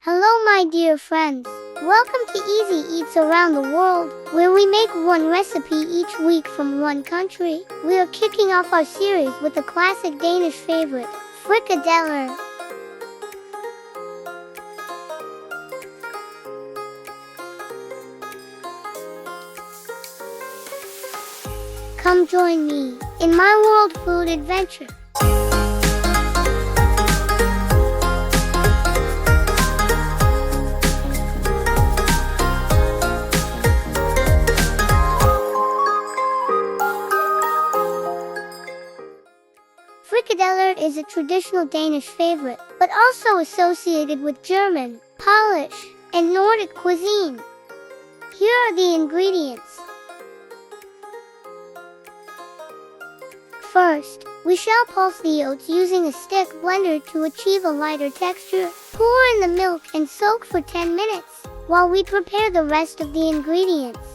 Hello my dear friends, welcome to Easy Eats Around the World, where we make one recipe each week from one country. We are kicking off our series with a classic Danish favorite, Frikadeller. Come join me in my world food adventure. Frikadeller is a traditional Danish favorite, but also associated with German, Polish, and Nordic cuisine. Here are the ingredients. First, we shall pulse the oats using a stick blender to achieve a lighter texture. Pour in the milk and soak for 10 minutes, while we prepare the rest of the ingredients.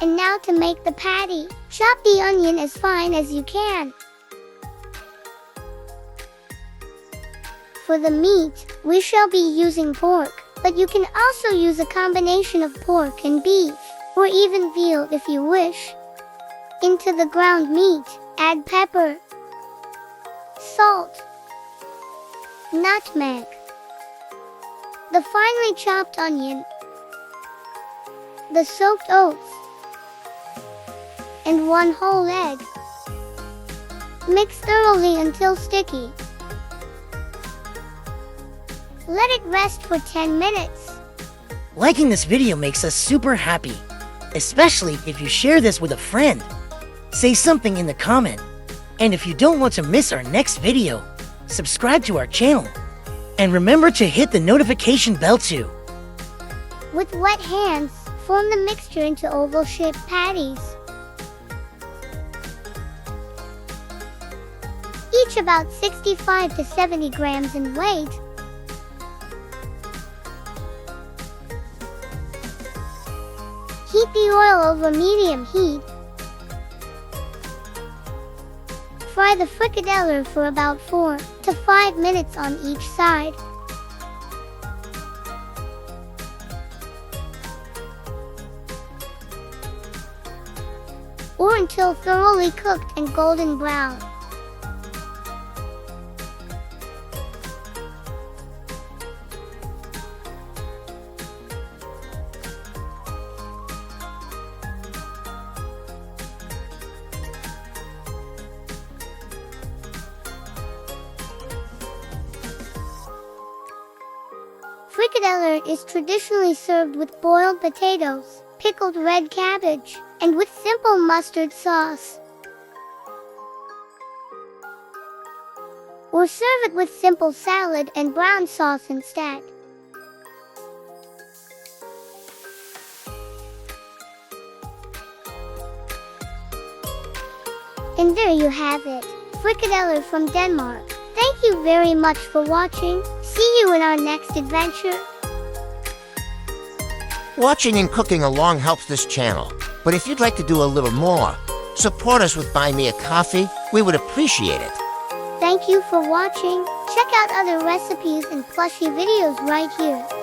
And now to make the patty, chop the onion as fine as you can. For the meat, we shall be using pork, but you can also use a combination of pork and beef, or even veal if you wish. Into the ground meat, add pepper, salt, nutmeg, the finely chopped onion, the soaked oats, and one whole egg. Mix thoroughly until sticky. Let it rest for 10 minutes. Liking this video makes us super happy, especially if you share this with a friend. Say something in the comment. And if you don't want to miss our next video, subscribe to our channel. And remember to hit the notification bell too. With wet hands, form the mixture into oval-shaped patties. Each about 65 to 70 grams in weight. Heat the oil over medium heat. Fry the frikadeller for about 4 to 5 minutes on each side. Or until thoroughly cooked and golden brown. Frikadeller is traditionally served with boiled potatoes, pickled red cabbage, and with simple mustard sauce. Or serve it with simple salad and brown sauce instead. And there you have it, Frikadeller from Denmark. Thank you very much for watching. See you in our next adventure. Watching and cooking along helps this channel, but if you'd like to do a little more, support us with Buy Me a Coffee, we would appreciate it. Thank you for watching. Check out other recipes and plushy videos right here.